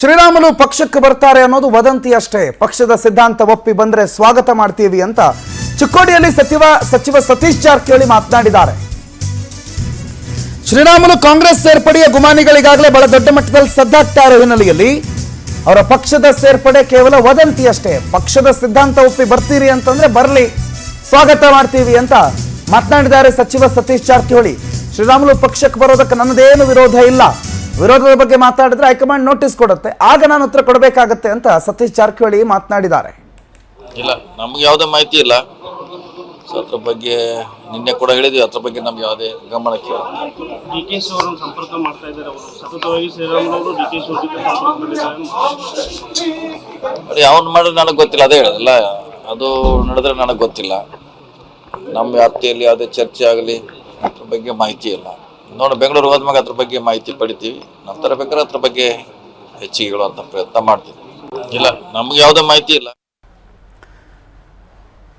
ಶ್ರೀರಾಮುಲು ಪಕ್ಷಕ್ಕೆ ಬರ್ತಾರೆ ಅನ್ನೋದು ವದಂತಿ ಅಷ್ಟೇ. ಪಕ್ಷದ ಸಿದ್ಧಾಂತ ಒಪ್ಪಿ ಬಂದ್ರೆ ಸ್ವಾಗತ ಮಾಡ್ತೀವಿ ಅಂತ ಚಿಕ್ಕೋಡಿಯಲ್ಲಿ ಸಚಿವ ಸತೀಶ್ ಜಾರಕಿಹೊಳಿ ಮಾತನಾಡಿದ್ದಾರೆ. ಶ್ರೀರಾಮುಲು ಕಾಂಗ್ರೆಸ್ ಸೇರ್ಪಡೆಯ ಗುಮಾನಿಗಳಿಗಾಗಲೇ ಬಹಳ ದೊಡ್ಡ ಮಟ್ಟದಲ್ಲಿ ಸದ್ದಾಗ್ತಾ ಇರೋ ಹಿನ್ನೆಲೆಯಲ್ಲಿ ಅವರ ಪಕ್ಷದ ಸೇರ್ಪಡೆ ಕೇವಲ ವದಂತಿ ಅಷ್ಟೇ. ಪಕ್ಷದ ಸಿದ್ಧಾಂತ ಒಪ್ಪಿ ಬರ್ತೀರಿ ಅಂತಂದ್ರೆ ಬರಲಿ, ಸ್ವಾಗತ ಮಾಡ್ತೀವಿ ಅಂತ ಮಾತನಾಡಿದ್ದಾರೆ ಸಚಿವ ಸತೀಶ್ ಜಾರಕಿಹೊಳಿ. ಶ್ರೀರಾಮುಲು ಪಕ್ಷಕ್ಕೆ ಬರೋದಕ್ಕೆ ನನ್ನದೇನು ವಿರೋಧ ಇಲ್ಲ, ವಿರೋಧದ ಬಗ್ಗೆ ಮಾತಾಡಿದ್ರೆ ಹೈಕಮಾಂಡ್ ನೋಟಿಸ್ ಕೊಡುತ್ತೆ, ಆಗ ನಾನು ಉತ್ತರ ಕೊಡಬೇಕಾಗತ್ತೆ ಅಂತ ಸತೀಶ್ ಜಾರಕಿಹೊಳಿ ಮಾತನಾಡಿದ್ದಾರೆ. ಇಲ್ಲ, ನಮ್ಗೆ ಯಾವುದೇ ಮಾಹಿತಿ ಇಲ್ಲ. ಸೊ ಅದ್ರ ಬಗ್ಗೆ ನಿನ್ನೆ ಕೂಡ ಹೇಳಿದ್ವಿ, ಅದ್ರ ಬಗ್ಗೆ ನಮ್ಗೆ ಯಾವುದೇ ಗಮನಕ್ಕೆ ಡಿಕೆಶಿ ಅವರು ಸಂಪರ್ಕ ಮಾಡ್ತಾ ಇದ್ದಾರೆ. ಅವರು ಸತತವಾಗಿ ಶ್ರೀರಾಮುಲು ಅವರು ಡಿಕೆಶಿ ಅವರು ಅದೇ ಅವ್ನು ಮಾಡಿದ್ರೆ ನನಗೆ ಗೊತ್ತಿಲ್ಲ, ಅದೇ ಹೇಳಿದಲ್ಲ, ಅದು ನಡೆದ್ರೆ ನನಗೆ ಗೊತ್ತಿಲ್ಲ. ನಮ್ಮ ವ್ಯಾಪ್ತಿಯಲ್ಲಿ ಯಾವುದೇ ಚರ್ಚೆ ಆಗಲಿ ಅದ್ರ ಬಗ್ಗೆ ಮಾಹಿತಿ ಇಲ್ಲ. ನೋಡಿ, ಬೆಂಗಳೂರು ಹೋದ್ಮಾಗ ಅದ್ರ ಬಗ್ಗೆ ಮಾಹಿತಿ ಪಡಿತೀವಿ. ನಂತರ ಬೇಕಾದ್ರೆ ಅದ್ರ ಬಗ್ಗೆ ಹೆಚ್ಚಿಗೆ ಹೇಳುವಂಥ ಪ್ರಯತ್ನ ಮಾಡ್ತೀವಿ. ಇಲ್ಲ, ನಮ್ಗೆ ಯಾವುದೇ ಮಾಹಿತಿ ಇಲ್ಲ.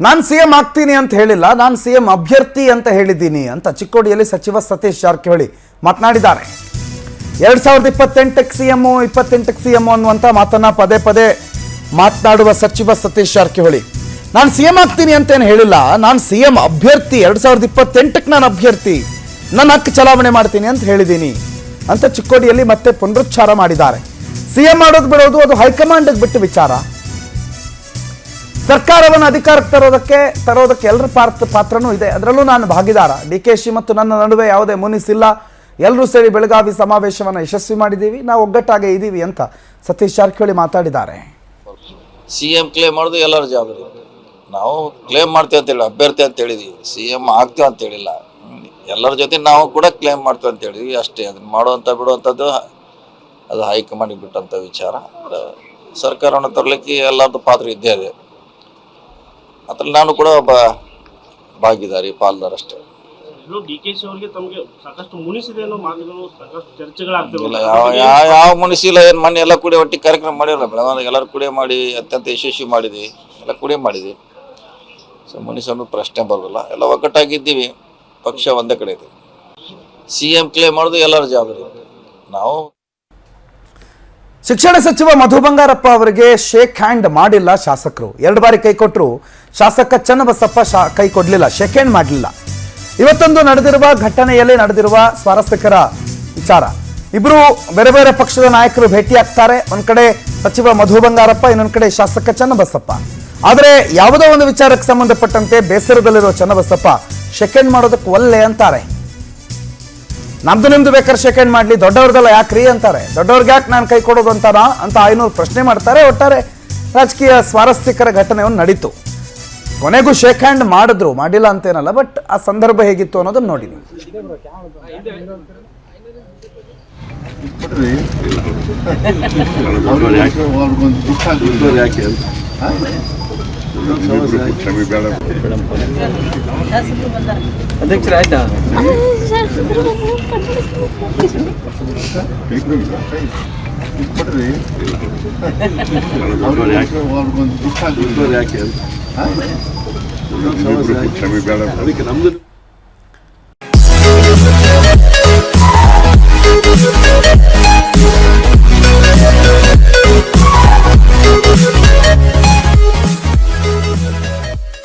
ನಾನು ಸಿಎಂ ಆಗ್ತೀನಿ ಅಂತ ಹೇಳಿಲ್ಲ, ನಾನು ಸಿಎಂ ಅಭ್ಯರ್ಥಿ ಅಂತ ಹೇಳಿದ್ದೀನಿ ಅಂತ ಚಿಕ್ಕೋಡಿಯಲ್ಲಿ ಸಚಿವ ಸತೀಶ್ ಜಾರಕಿಹೊಳಿ ಮಾತನಾಡಿದ್ದಾರೆ. 2028ಕ್ಕೆ ಸಿಎಂ 28ಕ್ಕೆ ಸಿಎಂ ಅನ್ನುವಂಥ ಮಾತನ್ನ ಪದೇ ಪದೇ ಮಾತನಾಡುವ ಸಚಿವ ಸತೀಶ್ ಜಾರಕಿಹೊಳಿ, ನಾನು ಸಿಎಂ ಆಗ್ತೀನಿ ಅಂತೇನು ಹೇಳಿಲ್ಲ, ನಾನು ಸಿಎಂ ಅಭ್ಯರ್ಥಿ, 2028ಕ್ಕೆ ನಾನು ಅಭ್ಯರ್ಥಿ, ನನ್ನ ಹಕ್ಕು ಚಲಾವಣೆ ಮಾಡ್ತೀನಿ ಅಂತ ಹೇಳಿದ್ದೀನಿ ಅಂತ ಚಿಕ್ಕೋಡಿಯಲ್ಲಿ ಮತ್ತೆ ಪುನರುಚ್ಚಾರ ಮಾಡಿದ್ದಾರೆ. ಸಿಎಂ ಮಾಡೋದು ಬಿಡೋದು ಅದು ಹೈಕಮಾಂಡ್ ಬಿಟ್ಟು ವಿಚಾರ. ಸರ್ಕಾರವನ್ನು ಅಧಿಕಾರಕ್ಕೆ ತರೋದಕ್ಕೆ ಎಲ್ಲರ ಪಾತ್ರನೂ ಇದೆ, ಅದರಲ್ಲೂ ನಾನು ಭಾಗಿದಾರ. ಡಿಕೆಶಿ ಮತ್ತು ನನ್ನ ನಡುವೆ ಯಾವುದೇ ಮುನಿಸಿಲ್ಲ, ಎಲ್ಲರೂ ಸೇರಿ ಬೆಳಗಾವಿ ಸಮಾವೇಶವನ್ನು ಯಶಸ್ವಿ ಮಾಡಿದ್ದೀವಿ, ನಾವು ಒಗ್ಗಟ್ಟಾಗೆ ಇದ್ದೀವಿ ಅಂತ ಸತೀಶ್ ಜಾರಕಿಹೊಳಿ ಮಾತಾಡಿದ್ದಾರೆ. ಸಿಎಂ ಕ್ಲೇಮ್ ಮಾಡೋದು ಎಲ್ಲರ ಜವಾಬ್ದಾರಿ. ನಾವು ಕ್ಲೇಮ್ ಮಾಡ್ತೀವಿ ಅಂತೇಳಿ ಅಭ್ಯರ್ಥಿ ಅಂತ ಹೇಳಿದ್ವಿ, ಸಿಎಂ ಆಗ್ತೀವಿ ಅಂತ ಹೇಳಿಲ್ಲ. ಎಲ್ಲರ ಜೊತೆ ನಾವು ಕೂಡ ಕ್ಲೇಮ್ ಮಾಡ್ತೀವಿ ಅಂತ ಹೇಳಿದ್ವಿ ಅಷ್ಟೇ. ಅದನ್ನ ಮಾಡುವಂಥ ಬಿಡುವಂಥದ್ದು ಅದು ಹೈಕಮಾಂಡಿಗೆ ಬಿಟ್ಟಂಥ ವಿಚಾರ. ಸರ್ಕಾರವನ್ನು ತರಲಿಕ್ಕೆ ಎಲ್ಲರದ್ದು ಪಾತ್ರ ಇದ್ದೇ ಇದೆ, ಅದ್ರಲ್ಲಿ ನಾನು ಕೂಡ ಒಬ್ಬ ಭಾಗಿದಾರಿ, ಪಾಲ್ದಾರ ಅಷ್ಟೇ. ಡಿಕೆಶಿ ಅವರಿಗೆ ತಮಗೆ ಸಾಕಷ್ಟು ಮುನಿಸಿದೆ ಅನ್ನೋ ಮಾತುಗಳು, ಸಾಕಷ್ಟು ಚರ್ಚೆಗಳಾಗ್ತವೆ. ಇಲ್ಲ, ಯಾವ ಮುನಿಸಿಲ್ಲ. ಏನು ಮೊನ್ನೆ ಎಲ್ಲ ಕೂಡಿ ಒಟ್ಟಿಗೆ ಕಾರ್ಯಕ್ರಮ ಮಾಡಿರಲ್ಲ, ಬೆಳಗಾವಿ ಎಲ್ಲರೂ ಕೂಡಿ ಮಾಡಿ ಅತ್ಯಂತ ಯಶಸ್ವಿ ಮಾಡಿದ್ವಿ, ಎಲ್ಲ ಕೂಡಿ ಮಾಡಿದ್ವಿ. ಸೊ ಮುನಿಸನ್ನು ಪ್ರಶ್ನೆ ಬರೋದಿಲ್ಲ, ಎಲ್ಲ ಒಗ್ಗಟ್ಟಾಗಿದ್ದೀವಿ, ಪಕ್ಷ ಒಂದೇ ಕಡೆ ಇದೆ. ಸಿಎಂ ಕ್ಲೇಮ್ ಮಾಡೋದು ಎಲ್ಲರ ಜವಾಬ್ದಾರಿ. ನಾವು ಶಿಕ್ಷಣ ಸಚಿವ ಮಧು ಬಂಗಾರಪ್ಪ ಅವರಿಗೆ ಶೇಕ್ ಹ್ಯಾಂಡ್ ಮಾಡಿಲ್ಲ ಶಾಸಕರು. 2 ಬಾರಿ ಕೈ ಕೊಟ್ಟರು, ಶಾಸಕ ಚನ್ನಬಸಪ್ಪ ಕೈ ಕೊಡಲಿಲ್ಲ, ಶೇಕ್ ಹ್ಯಾಂಡ್ ಮಾಡಲಿಲ್ಲ. ಇವತ್ತೊಂದು ನಡೆದಿರುವ ಘಟನೆಯಲ್ಲಿ ನಡೆದಿರುವ ಸ್ವಾರಸ್ಯಕರ ವಿಚಾರ. ಇಬ್ಬರು ಬೇರೆ ಬೇರೆ ಪಕ್ಷದ ನಾಯಕರು ಭೇಟಿಯಾಗ್ತಾರೆ. ಒಂದ್ ಕಡೆ ಸಚಿವ ಮಧು ಬಂಗಾರಪ್ಪ, ಇನ್ನೊಂದ್ ಕಡೆ ಶಾಸಕ ಚನ್ನಬಸಪ್ಪ. ಆದರೆ ಯಾವುದೋ ಒಂದು ವಿಚಾರಕ್ಕೆ ಸಂಬಂಧಪಟ್ಟಂತೆ ಬೇಸರದಲ್ಲಿರೋ ಚನ್ನಬಸಪ್ಪ ಶೇಕ್ ಹ್ಯಾಂಡ್ ಮಾಡೋದಕ್ಕೆ ಒಲ್ಲೆ ಅಂತಾರೆ. ನಮ್ದು ನಿಮ್ದು ಬೇಕಾದ್ರೆ ಶೇಕ್ ಹ್ಯಾಂಡ್ ಮಾಡ್ಲಿ, ದೊಡ್ಡವ್ರದೆಲ್ಲ ಯಾಕ್ರಿ ಅಂತಾರೆ. ದೊಡ್ಡವ್ರಿಗೆ ಯಾಕೆ ನಾನು ಕೈ ಕೊಡೋದು ಅಂತ 500 ಪ್ರಶ್ನೆ ಮಾಡ್ತಾರೆ. ಒಟ್ಟಾರೆ ರಾಜಕೀಯ ಸ್ವಾರಸ್ಯಕರ ಘಟನೆಯನ್ನು ನಡೀತು. ಕೊನೆಗೂ ಶೇಕ್ ಹ್ಯಾಂಡ್ ಮಾಡಿದ್ರು, ಮಾಡಿಲ್ಲ ಅಂತೇನಲ್ಲ, ಬಟ್ ಆ ಸಂದರ್ಭ ಹೇಗಿತ್ತು ಅನ್ನೋದನ್ನ ನೋಡಿ ನೀವು. ಅಧ್ಯಕ್ಷರ ಆಯ್ತಾ ಯಾಕೆ ಅದಕ್ಕೆ ನಮ್ದು